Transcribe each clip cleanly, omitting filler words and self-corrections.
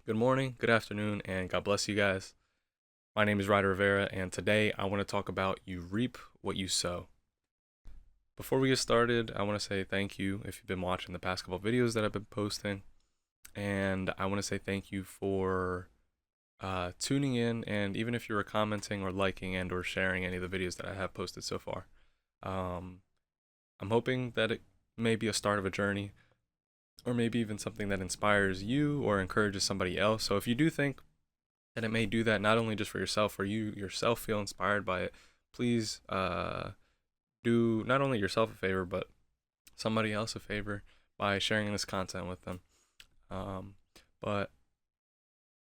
Good morning, good afternoon, and God bless you guys. My name is Ryder Rivera, and today I want to talk about you reap what you sow. Before we get started, I want to say thank you if you've been watching the past couple videos that I've been posting, and I want to say thank you for tuning in, and even if you were commenting or liking and or sharing any of the videos that I have posted so far. Um, I'm hoping that it may be a start of a journey, or maybe even something that inspires you or encourages somebody else. So if you do think that it may do that not only just for yourself or you yourself feel inspired by it, please do not only yourself a favor but somebody else a favor by sharing this content with them. Um, but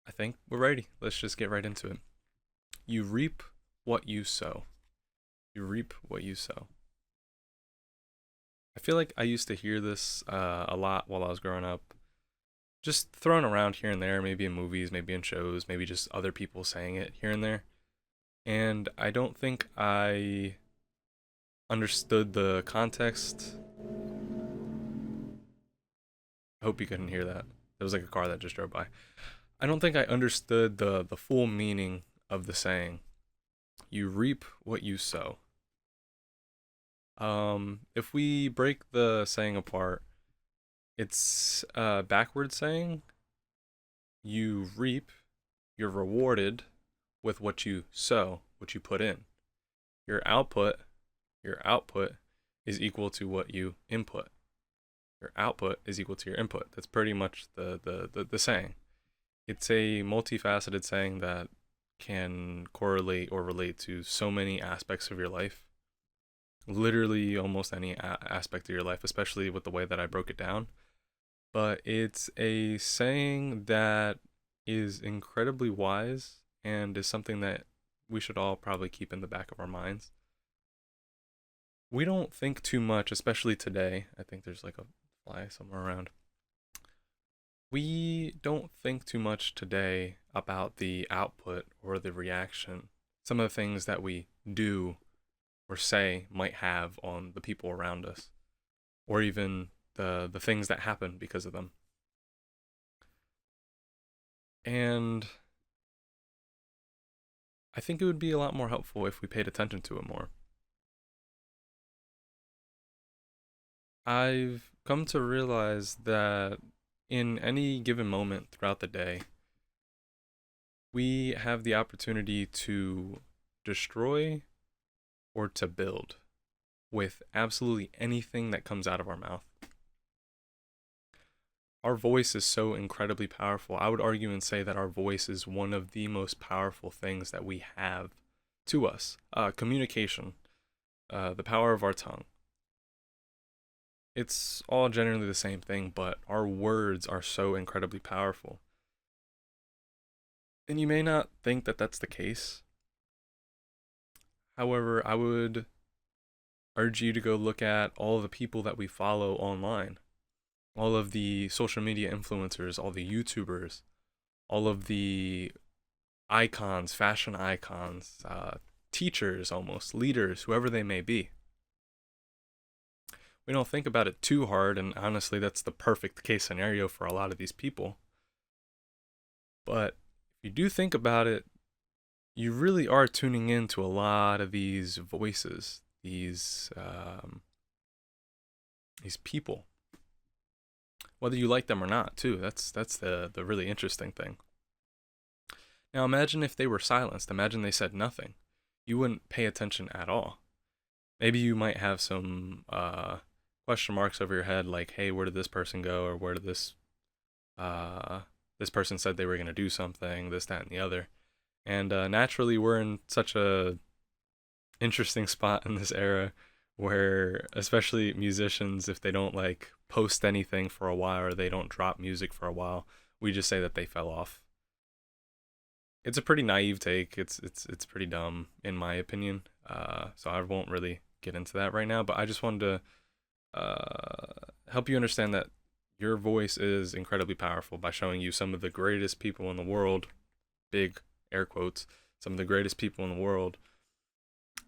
I think we're ready. Let's just get right into it. You reap what you sow. You reap what you sow. I feel like I used to hear this a lot while I was growing up, just thrown around here and there, maybe in movies, maybe in shows, maybe just other people saying it here and there. And I don't think I understood the context. I hope you couldn't hear that. There was like a car that just drove by. I don't think I understood the full meaning of the saying. You reap what you sow. If we break the saying apart, it's a backward saying. You reap, you're rewarded with what you sow, what you put in. Your output, your output is equal to what you input. Your output is equal to your input. That's pretty much the saying. It's a multifaceted saying that can correlate or relate to so many aspects of your life. Literally almost any aspect of your life, especially with the way that I broke it down. But it's a saying that is incredibly wise and is something that we should all probably keep in the back of our minds. We don't think too much, especially today. I think there's like a fly somewhere around. We don't think too much today about the output or the reaction. Some of the things that we do or say might have on the people around us, or even the things that happen because of them. And I think it would be a lot more helpful if we paid attention to it more. I've come to realize that in any given moment throughout the day, we have the opportunity to destroy or to build with absolutely anything that comes out of our mouth. Our voice is so incredibly powerful. I would argue and say that our voice is one of the most powerful things that we have to us. Communication, the power of our tongue. It's all generally the same thing, but our words are so incredibly powerful. And you may not think that that's the case. However, I would urge you to go look at all the people that we follow online, all of the social media influencers, all the YouTubers, all of the icons, fashion icons, teachers almost, leaders, whoever they may be. We don't think about it too hard, and honestly, that's the perfect case scenario for a lot of these people. But if you do think about it, you really are tuning into a lot of these voices, these people, whether you like them or not, too. That's the really interesting thing. Now, imagine if they were silenced. Imagine they said nothing. You wouldn't pay attention at all. Maybe you might have some question marks over your head, like, "Hey, where did this person go?" Or "Where did this person said they were going to do something, this, that, and the other." And naturally, we're in such a interesting spot in this era where, especially musicians, if they don't like post anything for a while or they don't drop music for a while, we just say that they fell off. It's a pretty naive take. It's pretty dumb in my opinion. So I won't really get into that right now. But I just wanted to help you understand that your voice is incredibly powerful by showing you some of the greatest people in the world, big air quotes, some of the greatest people in the world,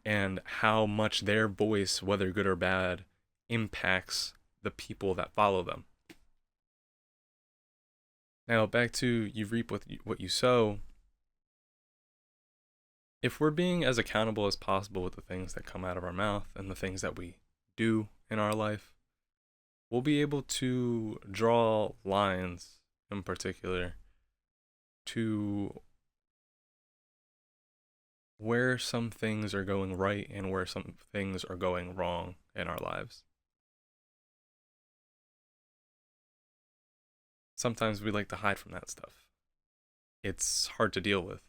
and how much their voice, whether good or bad, impacts the people that follow them. Now, back to you reap what you sow. If we're being as accountable as possible with the things that come out of our mouth and the things that we do in our life, we'll be able to draw lines in particular to where some things are going right and where some things are going wrong in our lives. Sometimes we like to hide from that stuff. It's hard to deal with.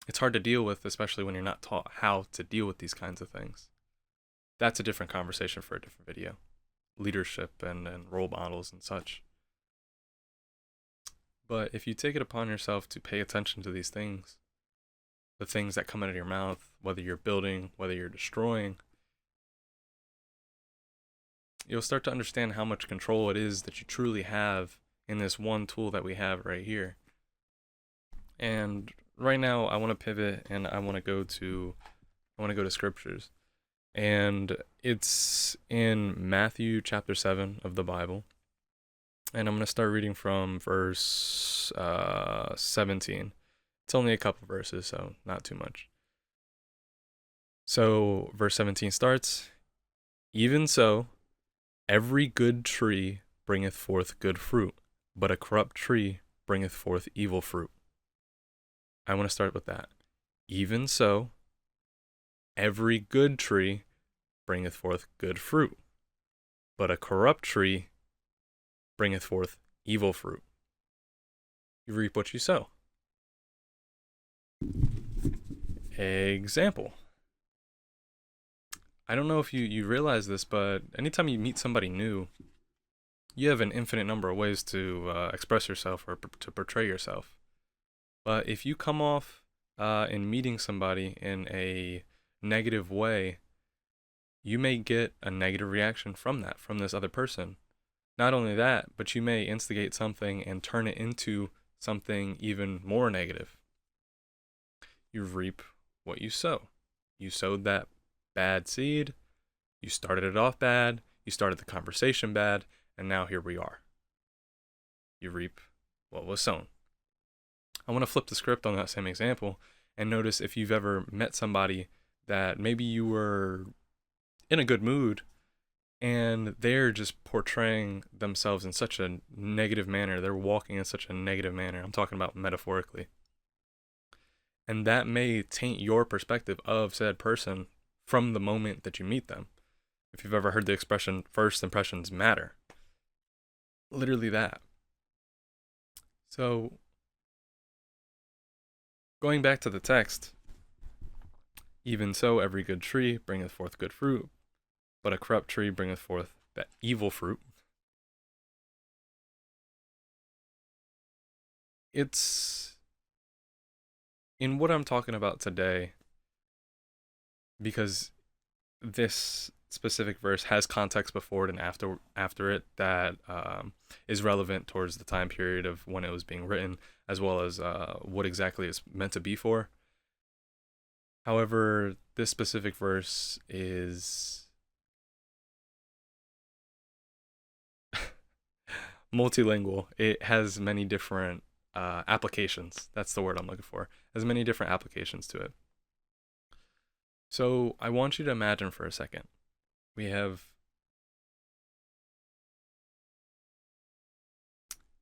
It's hard to deal with, especially when you're not taught how to deal with these kinds of things. That's a different conversation for a different video. Leadership and role models and such. But if you take it upon yourself to pay attention to these things, the things that come out of your mouth, whether you're building, whether you're destroying, you'll start to understand how much control it is that you truly have in this one tool that we have right here. And right now I want to pivot and I want to go to scriptures. And it's in Matthew chapter 7 of the Bible. And I'm going to start reading from verse 17. It's only a couple verses, so not too much. So verse 17 starts, "Even so, every good tree bringeth forth good fruit, but a corrupt tree bringeth forth evil fruit." I want to start with that. Even so, every good tree bringeth forth good fruit, but a corrupt tree bringeth forth evil fruit. You reap what you sow. Example. I don't know if you realize this, but anytime you meet somebody new, you have an infinite number of ways to express yourself or to portray yourself. But if you come off in meeting somebody in a negative way, you may get a negative reaction from this other person. Not only that, but you may instigate something and turn it into something even more negative. You reap what you sow. You sowed that bad seed, you started it off bad, you started the conversation bad, and now here we are. You reap what was sown. I want to flip the script on that same example and notice if you've ever met somebody that maybe you were in a good mood and they're just portraying themselves in such a negative manner. They're walking in such a negative manner. I'm talking about metaphorically. And that may taint your perspective of said person from the moment that you meet them. If you've ever heard the expression, first impressions matter. Literally that. So, going back to the text, even so, every good tree bringeth forth good fruit, but a corrupt tree bringeth forth evil fruit. It's in what I'm talking about today, because this specific verse has context before it and after it that is relevant towards the time period of when it was being written, as well as what exactly it's meant to be for. However, this specific verse is multilingual. It has many different applications. That's the word I'm looking for. It has many different applications to it. So I want you to imagine for a second. We have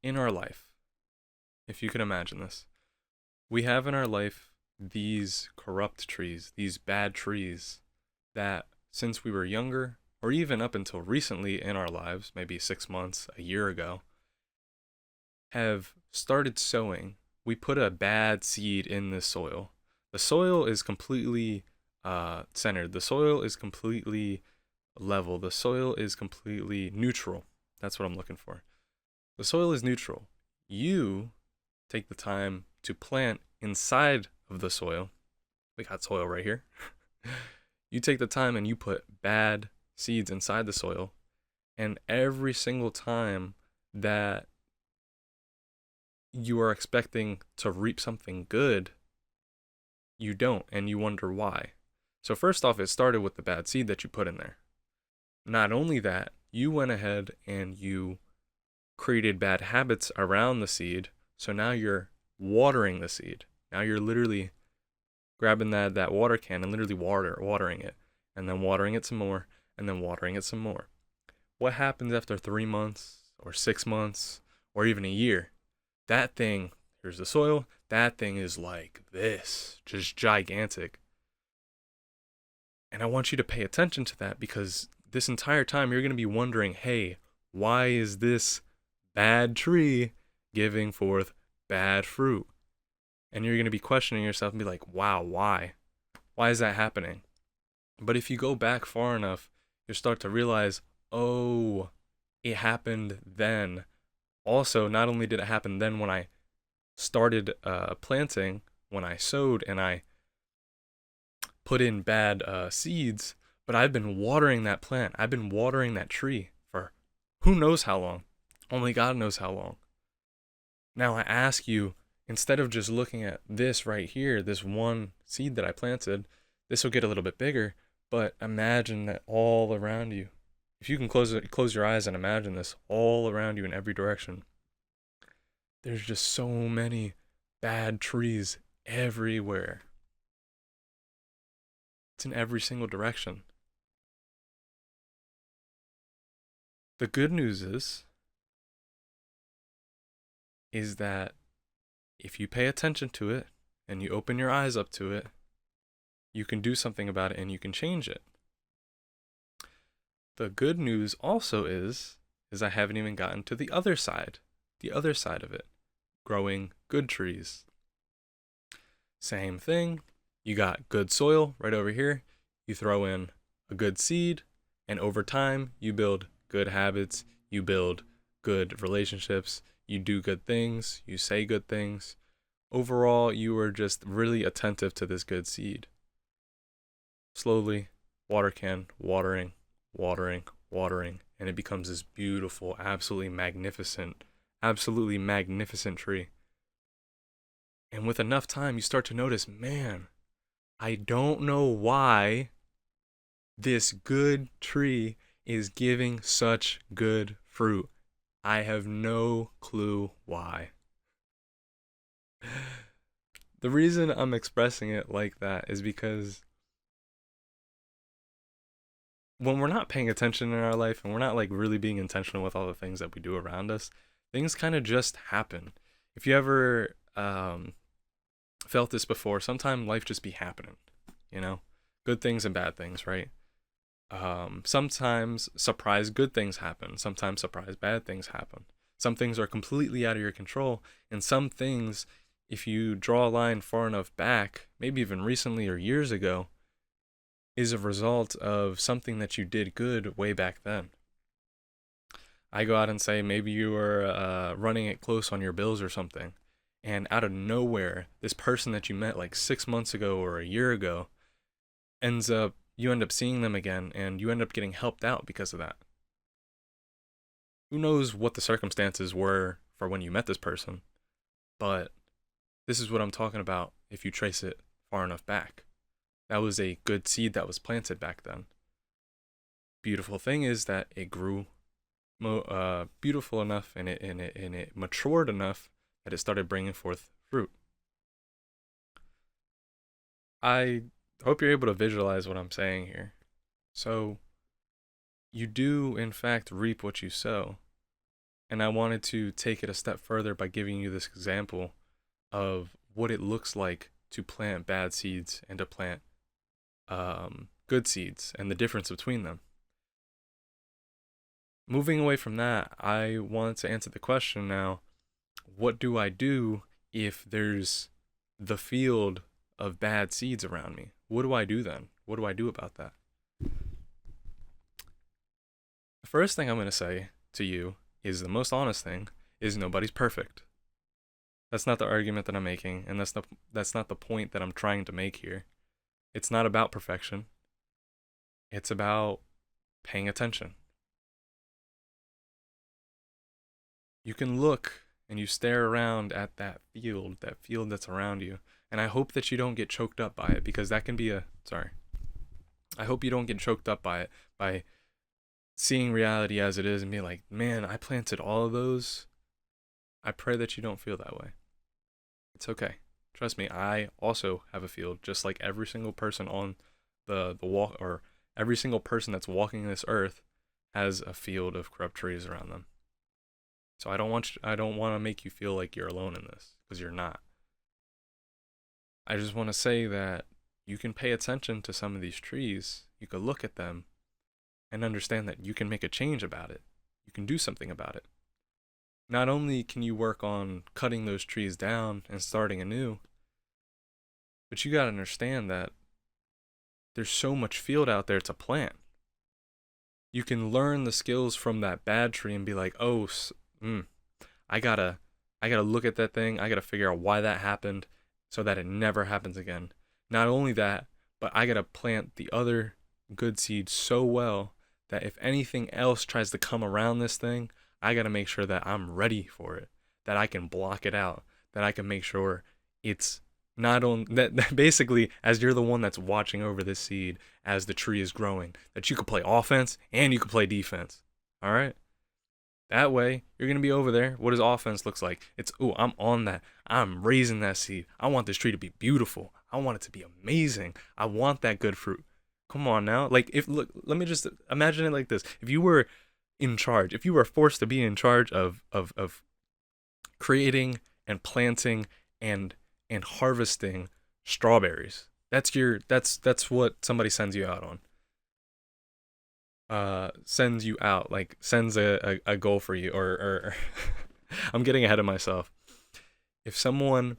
in our life, if you can imagine this, we have in our life these corrupt trees, these bad trees that since we were younger, or even up until recently in our lives, maybe 6 months, a year ago, have started sowing. We put a bad seed in this soil. The soil is completely centered. The soil is completely level. The soil is completely neutral. That's what I'm looking for. The soil is neutral. You take the time to plant inside of the soil. We got soil right here. You take the time and you put bad seeds inside the soil. And every single time that you are expecting to reap something good, you don't, and you wonder why. So first off, it started with the bad seed that you put in there. Not only that, you went ahead and you created bad habits around the seed. So now you're watering the seed. Now you're literally grabbing that water can and literally watering it, and then watering it some more, and then watering it some more. What happens after 3 months or 6 months or even a year? That thing, here's the soil, that thing is like this, just gigantic. And I want you to pay attention to that, because this entire time you're going to be wondering, hey, why is this bad tree giving forth bad fruit? And you're going to be questioning yourself and be like, wow, why? Why is that happening? But if you go back far enough, you'll start to realize, oh, it happened then. Also, not only did it happen then when I started planting, when I sowed and I put in bad seeds, but I've been watering that plant. I've been watering that tree for who knows how long. Only God knows how long. Now I ask you, instead of just looking at this right here, this one seed that I planted, this will get a little bit bigger, but imagine that all around you. If you can close your eyes and imagine this all around you in every direction, there's just so many bad trees everywhere. It's in every single direction. The good news is that if you pay attention to it and you open your eyes up to it, you can do something about it and you can change it. The good news also is I haven't even gotten to the other side of it, growing good trees. Same thing, you got good soil right over here, you throw in a good seed, and over time you build good habits, you build good relationships, you do good things, you say good things. Overall, you are just really attentive to this good seed. Slowly, water can, watering, and it becomes this beautiful, absolutely magnificent tree. And with enough time, you start to notice, man, I don't know why this good tree is giving such good fruit. I have no clue why. The reason I'm expressing it like that is because when we're not paying attention in our life and we're not like really being intentional with all the things that we do around us, things kind of just happen. If you ever felt this before, sometimes life just be happening, you know, good things and bad things, right? Sometimes surprise good things happen. Sometimes surprise bad things happen. Some things are completely out of your control, and some things, if you draw a line far enough back, maybe even recently or years ago, is a result of something that you did good way back then. I go out and say maybe you were running it close on your bills or something, and out of nowhere, this person that you met like 6 months ago or a year ago you end up seeing them again, and you end up getting helped out because of that. Who knows what the circumstances were for when you met this person, but this is what I'm talking about if you trace it far enough back. That was a good seed that was planted back then. Beautiful thing is that it grew beautiful enough, and it matured enough that it started bringing forth fruit. I hope you're able to visualize what I'm saying here. So, you do, in fact, reap what you sow. And I wanted to take it a step further by giving you this example of what it looks like to plant bad seeds and to plant good seeds and the difference between them. Moving away from that, I want to answer the question now, what do I do if there's the field of bad seeds around me? What do I do then? What do I do about that? The first thing I'm going to say to you is the most honest thing is nobody's perfect. That's not the argument that I'm making, and that's not the point that I'm trying to make here. It's not about perfection. It's about paying attention. You can look and you stare around at that field that's around you, and I hope that you don't get choked up by it, because that can be I hope you don't get choked up by it, by seeing reality as it is and being like, man, I planted all of those. I pray that you don't feel that way. It's okay. Trust me, I also have a field, just like every single person on the walk, or every single person that's walking this earth has a field of corrupt trees around them. So I don't want to make you feel like you're alone in this, because you're not. I just want to say that you can pay attention to some of these trees. You could look at them and understand that you can make a change about it. You can do something about it. Not only can you work on cutting those trees down and starting anew, but you got to understand that there's so much field out there to plant. You can learn the skills from that bad tree and be like, oh, I gotta look at that thing. I gotta figure out why that happened so that it never happens again. Not only that, but I gotta plant the other good seeds so well that if anything else tries to come around this thing, I gotta make sure that I'm ready for it, that I can block it out, that I can make sure it's not on that basically, as you're the one that's watching over this seed as the tree is growing, that you could play offense and you could play defense. All right? That way, you're gonna be over there. What does offense looks like? It's, ooh, I'm on that. I'm raising that seed. I want this tree to be beautiful. I want it to be amazing. I want that good fruit. Come on now. Like, if look, let me just imagine it like this. If you were in charge, if you were forced to be in charge of creating and planting and harvesting strawberries, that's what somebody sends you out on. Sends you out, like sends a goal for you, or I'm getting ahead of myself. If someone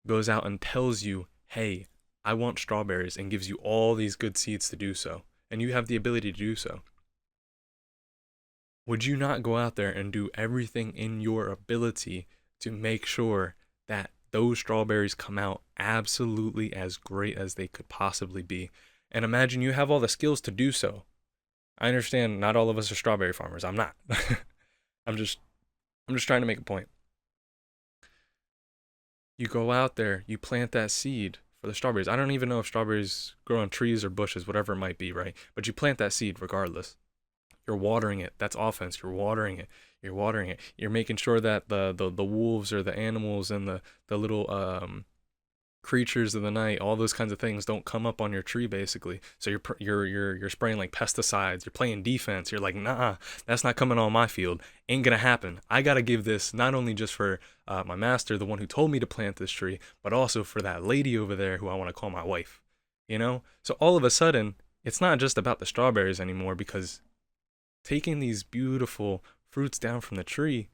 goes out and tells you, hey, I want strawberries, and gives you all these good seeds to do so, and you have the ability to do so, would you not go out there and do everything in your ability to make sure that those strawberries come out absolutely as great as they could possibly be? And imagine you have all the skills to do so. I understand not all of us are strawberry farmers. I'm not. I'm just trying to make a point. You go out there, you plant that seed for the strawberries. I don't even know if strawberries grow on trees or bushes, whatever it might be, right? But you plant that seed regardless. You're watering it. That's offense. You're watering it. You're watering it. You're making sure that the wolves or the animals and the little creatures of the night, all those kinds of things don't come up on your tree basically. So you're spraying like pesticides. You're playing defense. You're like, nah, that's not coming on my field. Ain't gonna happen. I gotta give this not only just for my master, the one who told me to plant this tree, but also for that lady over there who I want to call my wife. You know? So all of a sudden, it's not just about the strawberries anymore, because taking these beautiful fruits down from the tree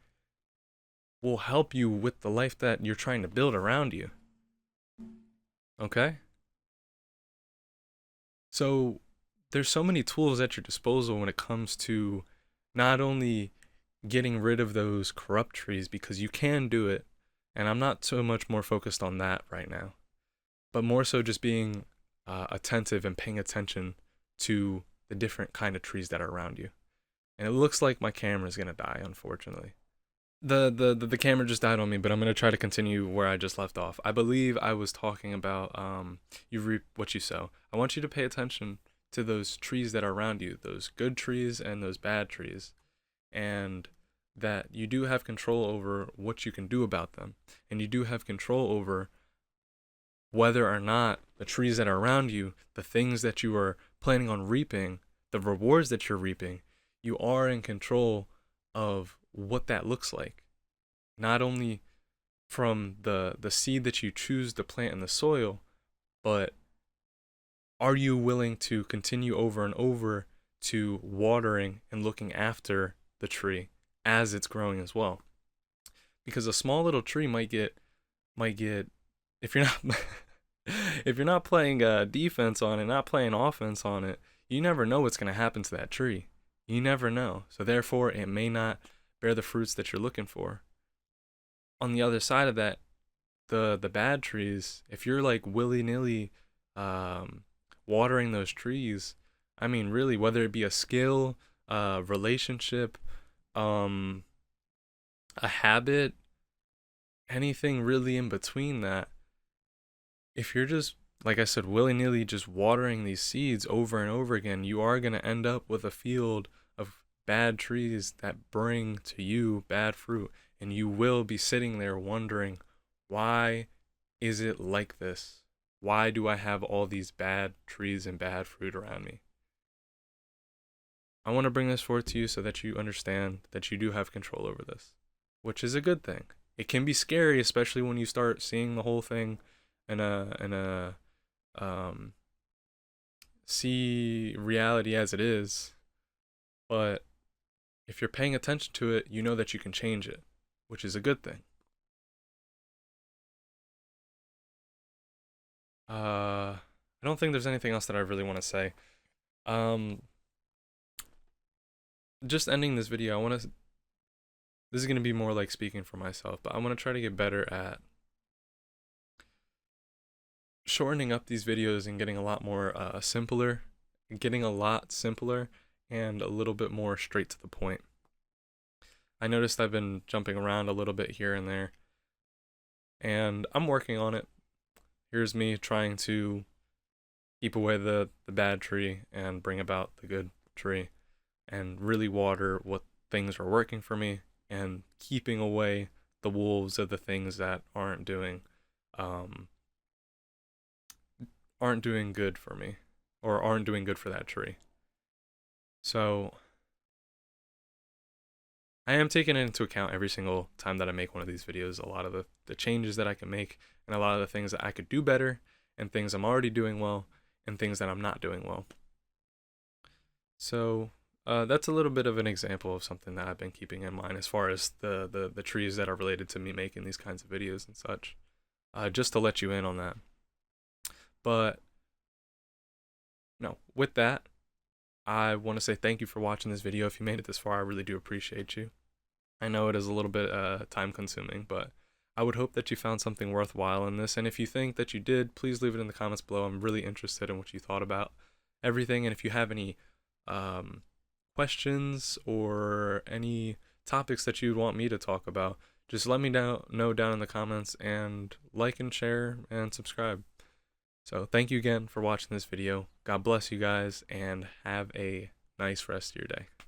will help you with the life that you're trying to build around you. Okay? So there's so many tools at your disposal when it comes to not only getting rid of those corrupt trees, because you can do it, and I'm not so much more focused on that right now, but more so just being attentive and paying attention to the different kind of trees that are around you. And it looks like my camera's gonna die, unfortunately. The camera just died on me, but I'm gonna try to continue where I just left off. I believe I was talking about you reap what you sow. I want you to pay attention to those trees that are around you, those good trees and those bad trees, and that you do have control over what you can do about them, and you do have control over whether or not the trees that are around you, the things that you are planning on reaping, the rewards that you're reaping, you are in control of what that looks like. Not only from the seed that you choose to plant in the soil, but are you willing to continue over and over to watering and looking after the tree as it's growing as well? Because a small little tree might get if you're not if you're not playing defense on it, not playing offense on it, you never know what's going to happen to that tree. You never know. So therefore, it may not bear the fruits that you're looking for. On the other side of that, the bad trees, if you're like willy-nilly watering those trees, I mean, really, whether it be a skill, relationship, a habit, anything really in between that, if you're just, like I said, willy-nilly just watering these seeds over and over again, you are going to end up with a field of bad trees that bring to you bad fruit, and you will be sitting there wondering, why is it like this? Why do I have all these bad trees and bad fruit around me? I want to bring this forth to you so that you understand that you do have control over this, which is a good thing. It can be scary, especially when you start seeing the whole thing in a um see reality as it is. But if you're paying attention to it, you know that you can change it, which is a good thing. I don't think there's anything else that I really want to say. Um, just ending this video, I want to. This is gonna be more like speaking for myself, but I want to try to get better at shortening up these videos and getting a lot more simpler, getting a lot simpler, and a little bit more straight to the point. I noticed I've been jumping around a little bit here and there, and I'm working on it. Here's me trying to keep away the bad tree and bring about the good tree, and really water what things are working for me, and keeping away the wolves of the things that um, aren't doing good for me, or aren't doing good for that tree. So I am taking it into account every single time that I make one of these videos, a lot of the changes that I can make, and a lot of the things that I could do better, and things I'm already doing well, and things that I'm not doing well. So that's a little bit of an example of something that I've been keeping in mind as far as the trees that are related to me making these kinds of videos and such. Just to let you in on that. But no, with that, I want to say thank you for watching this video. If you made it this far, I really do appreciate you. I know it is a little bit time consuming, but I would hope that you found something worthwhile in this. And if you think that you did, please leave it in the comments below. I'm really interested in what you thought about everything. And if you have any questions or any topics that you'd want me to talk about, just let me know down in the comments, and like and share and subscribe. So thank you again for watching this video. God bless you guys, and have a nice rest of your day.